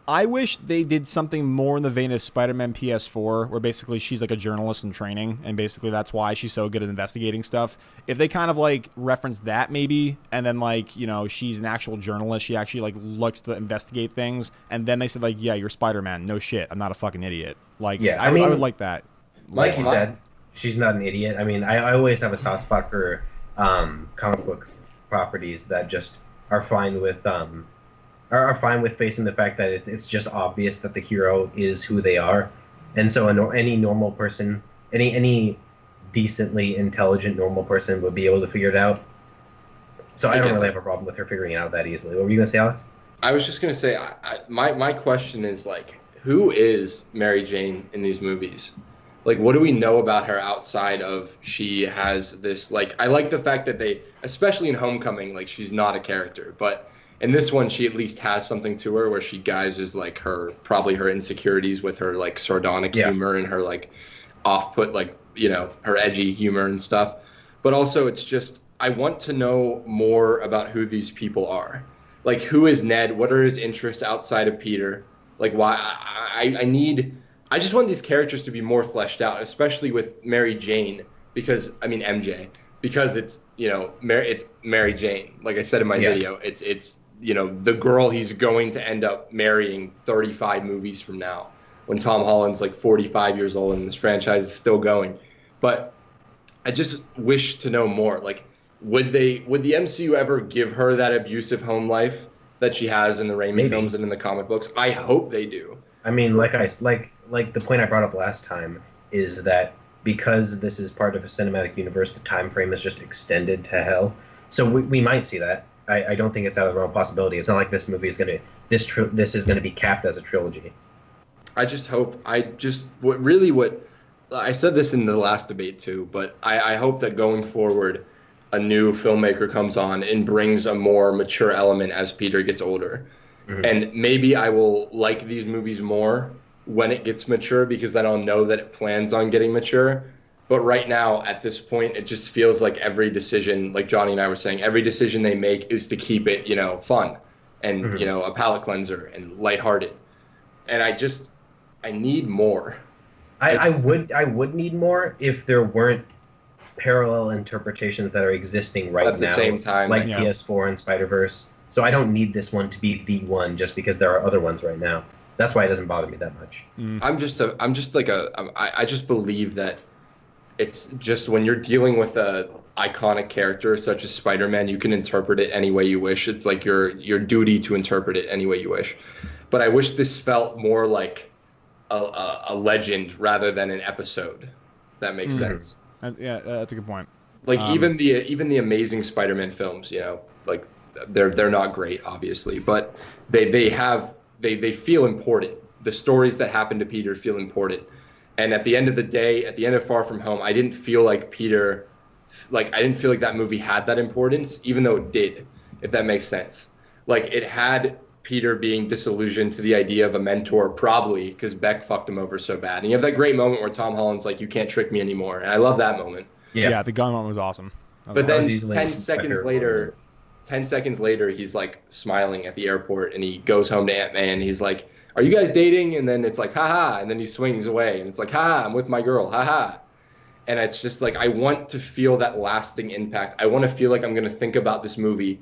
I wish they did something more in the vein of Spider-Man PS4, where basically she's like a journalist in training, and basically that's why she's so good at investigating stuff. If they kind of like reference that maybe, and then like, she's an actual journalist, she actually like looks to investigate things, and then they said like, yeah, you're Spider-Man, no shit, I'm not a fucking idiot. Like, yeah, I would like that. Like you said, she's not an idiot. I mean, I always have a soft spot for comic book properties that just are fine with facing the fact that it's just obvious that the hero is who they are, and so any normal person, any decently intelligent normal person would be able to figure it out. So I don't really have a problem with her figuring it out that easily. What were you gonna say, Alex? I was just gonna say, my question is like, who is Mary Jane in these movies? Like, what do we know about her outside of she has this, like, I like the fact that they, especially in Homecoming, like, she's not a character, but in this one, she at least has something to her where she guises like probably her insecurities with her like sardonic humor and her like off-put, like, her edgy humor and stuff. But also it's just, I want to know more about who these people are. Like, who is Ned? What are his interests outside of Peter? Like, why I just want these characters to be more fleshed out, especially with Mary Jane, because, I mean, MJ, because it's, it's Mary Jane. Like I said in my video, it's the girl he's going to end up marrying 35 movies from now, when Tom Holland's like 45 years old and this franchise is still going. But I just wish to know more. Like, would the MCU ever give her that abusive home life that she has in the Raimi films and in the comic books? I hope they do. I mean, like the point I brought up last time is that because this is part of a cinematic universe, the time frame is just extended to hell. So we might see that. I don't think it's out of the realm of possibility. It's not like this movie is going to this is going to be capped as a trilogy. I just hope. What I said this in the last debate too, but I hope that going forward, a new filmmaker comes on and brings a more mature element as Peter gets older. Mm-hmm. And maybe I will like these movies more when it gets mature, because then I'll know that it plans on getting mature. But right now, at this point, it just feels like every decision, like Johnny and I were saying, every decision they make is to keep it, fun and, a palate cleanser and lighthearted. And I need more. I would need more if there weren't parallel interpretations that are existing right now At the same time, like yeah. PS4 and Spider-Verse. So I don't need this one to be the one just because there are other ones right now. That's why it doesn't bother me that much. I just believe that it's just when you're dealing with a iconic character such as Spider-Man, you can interpret it any way you wish. It's like your duty to interpret it any way you wish. But I wish this felt more like a legend rather than an episode. That makes sense. Yeah, that's a good point. Like even the Amazing Spider-Man films, you know, like they're not great, obviously, but they feel important. The stories that happen to Peter feel important. And at the end of the day, at the end of Far From Home, I didn't feel like that movie had that importance, even though it did, if that makes sense. Like it had Peter being disillusioned to the idea of a mentor, probably because Beck fucked him over so bad. And you have that great moment where Tom Holland's like, "You can't trick me anymore," and I love that moment. Yeah, the gun moment was awesome. But then 10 seconds later, he's like smiling at the airport, and he goes home to Aunt May, and he's like, "Are you guys dating?" And then it's like, "Haha," and then he swings away, and it's like, "Haha, I'm with my girl, haha." And it's just like, I want to feel that lasting impact. I want to feel like I'm going to think about this movie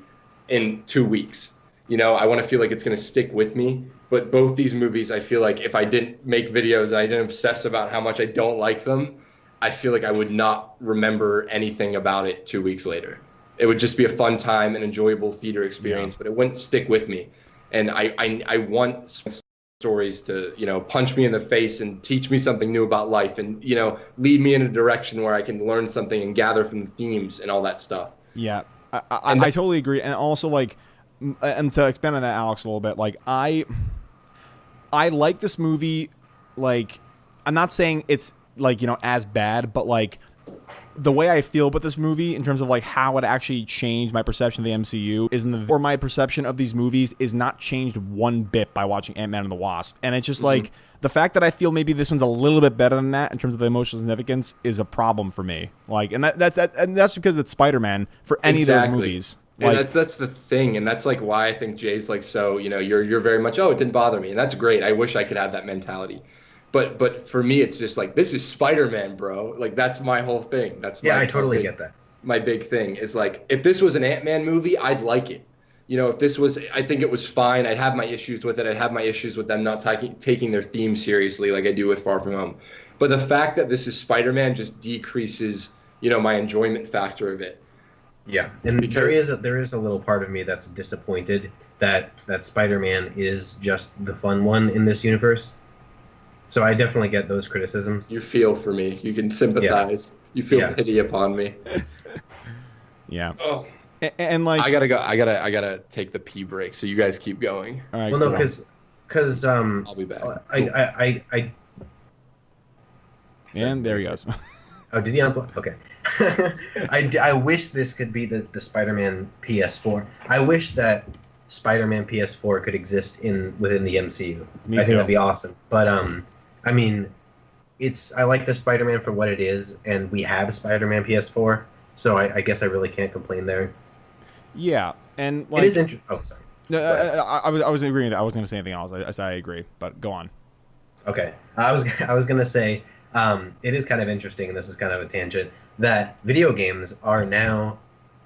in 2 weeks. You know, I want to feel like it's going to stick with me. But both these movies, I feel like if I didn't make videos and I didn't obsess about how much I don't like them, I feel like I would not remember anything about it 2 weeks later. It would just be a fun time, an enjoyable theater experience, but it wouldn't stick with me. And I want stories to, you know, punch me in the face and teach me something new about life and, you know, lead me in a direction where I can learn something and gather from the themes and all that stuff. Yeah, I totally agree. And also, like, and to expand on that, Alex, a little bit, like, I like this movie. Like, I'm not saying it's, like, you know, as bad, but, like, the way I feel about this movie in terms of, like, how it actually changed my perception of the MCU or my perception of these movies is not changed one bit by watching Ant-Man and the Wasp. And it's just like, the fact that I feel maybe this one's a little bit better than that in terms of the emotional significance is a problem for me. Like, and that's because it's Spider-Man for any of those movies. And Like, that's the thing, and that's like why I think Jay's like, so, you know, you're very much, oh, it didn't bother me, and that's great. I wish I could have that mentality, but for me, it's just like, this is Spider-Man, bro. Like, that's my whole thing. That's I totally get that. My big thing is, like, if this was an Ant-Man movie, I'd like it. You know, if this was, I think it was fine. I'd have my issues with it. I'd have my issues with them not taking their theme seriously like I do with Far From Home. But the fact that this is Spider-Man just decreases, you know, my enjoyment factor of it. Yeah, and there is a little part of me that's disappointed that Spider-Man is just the fun one in this universe. So I definitely get those criticisms. You feel for me. You can sympathize. Yeah. You feel pity upon me. Yeah. Oh. And like, I gotta take the pee break. So you guys keep going. All right. Well, no, because I'll be back. I and there he goes. Oh, did he unplug? Okay. I wish this could be the Spider-Man PS4. I wish that Spider-Man PS4 could exist within the MCU. I think that'd be awesome. But I mean, I like the Spider-Man for what it is, and we have a Spider-Man PS4, so I guess I really can't complain there. Yeah, and like, it is interesting. Oh, sorry. No, I was agreeing with that. I wasn't going to say anything else. I agree, but go on. Okay, I was going to say it is kind of interesting, and this is kind of a tangent, that video games are now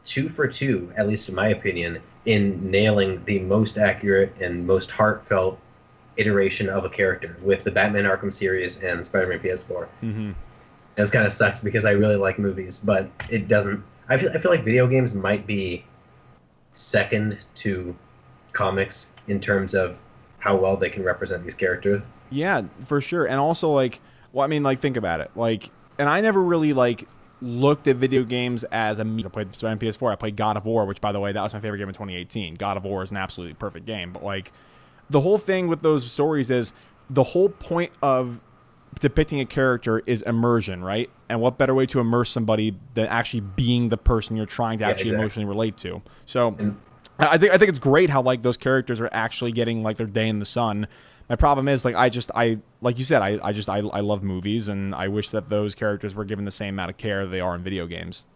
2 for 2, at least in my opinion, in nailing the most accurate and most heartfelt iteration of a character with the Batman Arkham series and Spider-Man PS4. Mm-hmm. And it kind of sucks because I really like movies, but it doesn't. I feel like video games might be second to comics in terms of how well they can represent these characters. Yeah, for sure. And also, like, well, I mean, like, think about it. Like, and I never really, like, looked at video games as a means. I played Spider-Man PS4. I played God of War, which, by the way, that was my favorite game in 2018. God of War is an absolutely perfect game. But, like, the whole thing with those stories is the whole point of depicting a character is immersion, right? And what better way to immerse somebody than actually being the person you're trying to actually emotionally relate to? So I think it's great how, like, those characters are actually getting, like, their day in the sun. My problem is, like, I like you said, I love movies, and I wish that those characters were given the same amount of care they are in video games.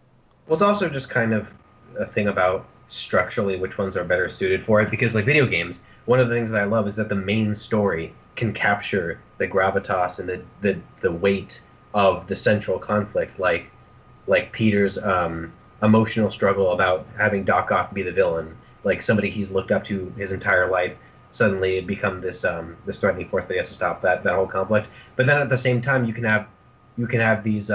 Well, it's also just kind of a thing about structurally which ones are better suited for it, because, like, video games, one of the things that I love is that the main story can capture the gravitas and the weight of the central conflict, like Peter's emotional struggle about having Doc Ock be the villain, like somebody he's looked up to his entire life suddenly become this this threatening force that he has to stop, that whole conflict. But then at the same time, you can have these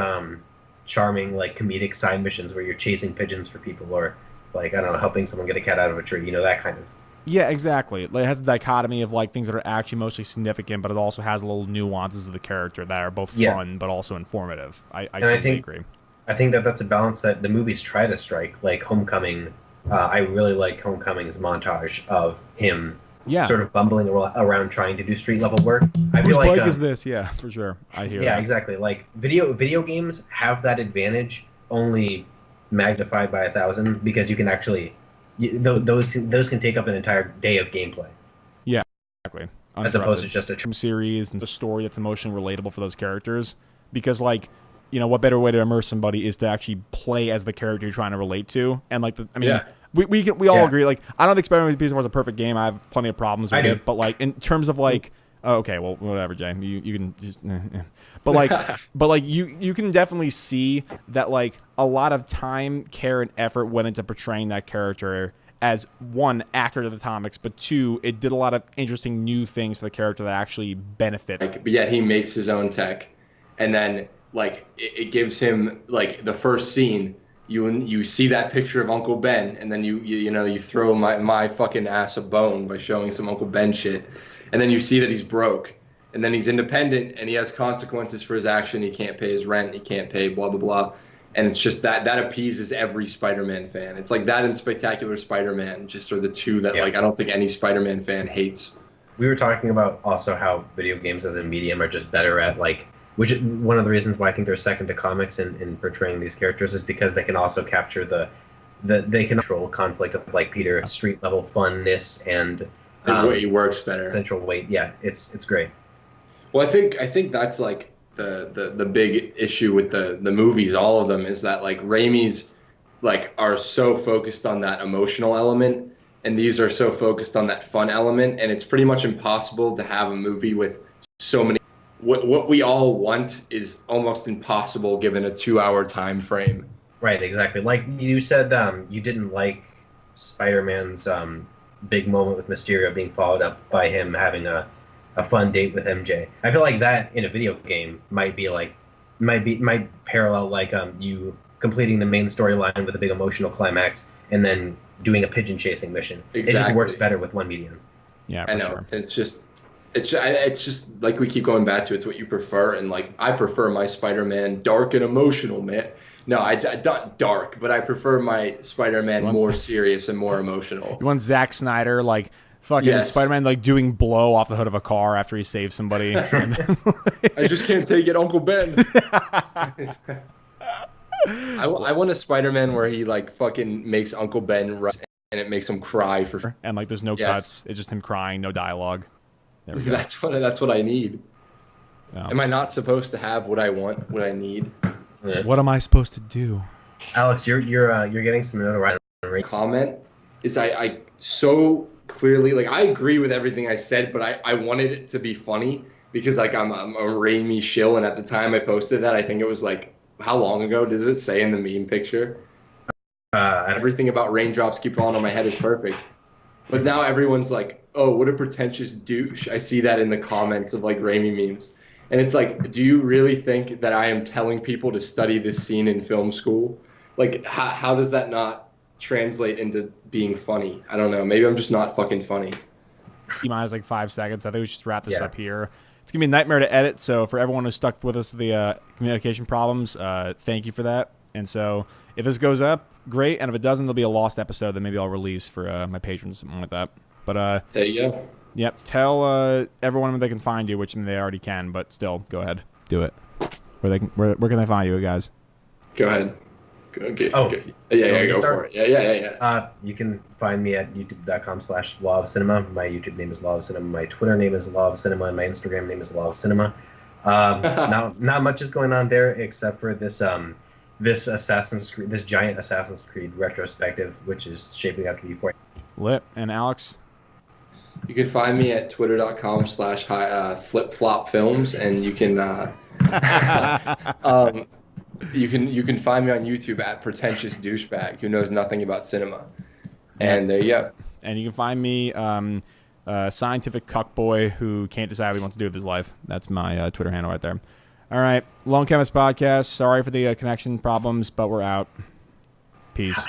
charming, like, comedic side missions where you're chasing pigeons for people, or, like, I don't know, helping someone get a cat out of a tree, that kind of. Yeah, exactly. It has the dichotomy of, like, things that are actually mostly significant, but it also has little nuances of the character that are both fun but also informative. I totally agree. I think that's a balance that the movies try to strike. Like Homecoming, I really like Homecoming's montage of him sort of bumbling around trying to do street level work. I feel like bike is this? Yeah, for sure. I hear that. Yeah, exactly. Like video games have that advantage, only magnified by 1,000, because you can actually those can take up an entire day of gameplay. Yeah, exactly. As opposed to just a series and a story that's emotionally relatable for those characters. Because, like, what better way to immerse somebody is to actually play as the character you're trying to relate to. And, like, we all agree. Like, I don't think Spider-Man Peace War is a perfect game. I have plenty of problems with it. But, like, in terms of, like, okay, well, whatever, Jay. You can just, but like, you can definitely see that, like, a lot of time, care, and effort went into portraying that character as, one, accurate to the comics, but two, it did a lot of interesting new things for the character that actually benefit. But yet he makes his own tech, and then, like, it gives him, like, the first scene. You see that picture of Uncle Ben, and then you throw my fucking ass a bone by showing some Uncle Ben shit, and then you see that he's broke, and then he's independent, and he has consequences for his action. He can't pay his rent. He can't pay blah blah blah, and it's just that appeases every Spider-Man fan. It's like that and Spectacular Spider-Man just are the two that like I don't think any Spider-Man fan hates. We were talking about also how video games as a medium are just better at, like, which is one of the reasons why I think they're second to comics in portraying these characters, is because they can also capture they can control conflict of, like, Peter, street level funness and the way he works better. Central weight. Yeah, it's great. Well, I think that's, like, the big issue with the movies, all of them, is that, like, Raimi's, like, are so focused on that emotional element, and these are so focused on that fun element, and it's pretty much impossible to have a movie with so many. What we all want is almost impossible given a 2-hour time frame. Right, exactly. Like you said, you didn't like Spider-Man's big moment with Mysterio being followed up by him having a fun date with MJ. I feel like that in a video game might parallel, like, you completing the main storyline with a big emotional climax and then doing a pigeon chasing mission. Exactly. It just works better with one medium. Yeah, I know. Sure. It's just like we keep going back to, it's what you prefer, and, like, I prefer my Spider-Man dark and emotional, man. No, I not dark, but I prefer my Spider-Man more serious and more emotional. You want Zack Snyder, like, fucking Spider-Man, like, doing blow off the hood of a car after he saves somebody. I just can't take it, Uncle Ben. I want a Spider-Man where he, like, fucking makes Uncle Ben run and it makes him cry for. And, like, there's no cuts. It's just him crying, no dialogue. There we go. That's what I need. Am I not supposed to have what I want, what I need? What am I supposed to do? Alex, you're getting some notoriety. Comment is I so clearly, like, I agree with everything I said, but I wanted it to be funny because, like, I'm a Raimi shill, and at the time I posted that, I think it was, like, how long ago does it say in the meme picture? Everything about raindrops keep falling on my head is perfect. But now everyone's like, oh, what a pretentious douche. I see that in the comments of, like, Raimi memes. And it's like, do you really think that I am telling people to study this scene in film school? Like, how does that not translate into being funny? I don't know. Maybe I'm just not fucking funny. Minus, like, 5 seconds. I think we should wrap this up here. It's going to be a nightmare to edit, so for everyone who's stuck with us with the communication problems, thank you for that. And so if this goes up, great. And if it doesn't, there'll be a lost episode that maybe I'll release for my patrons, something like that. But there you go. Yep. Tell everyone where they can find you, which they already can, but still, go ahead. Do it. Where can they find you, guys? Go ahead. Go. Yeah, go for it. Yeah. You can find me at youtube.com/LawOfCinema. My YouTube name is LawOfCinema. My Twitter name is LawOfCinema, and my Instagram name is LawOfCinema. Not much is going on there except for this this giant Assassin's Creed retrospective, which is shaping up to be for. Lit. And Alex? You can find me at twitter.com/flipflopfilms, and you can you can find me on YouTube at pretentious douchebag who knows nothing about cinema. And there you go. And you can find me scientific cuckboy who can't decide what he wants to do with his life. That's my Twitter handle right there. All right, Lone Chemist Podcast. Sorry for the connection problems, but we're out. Peace.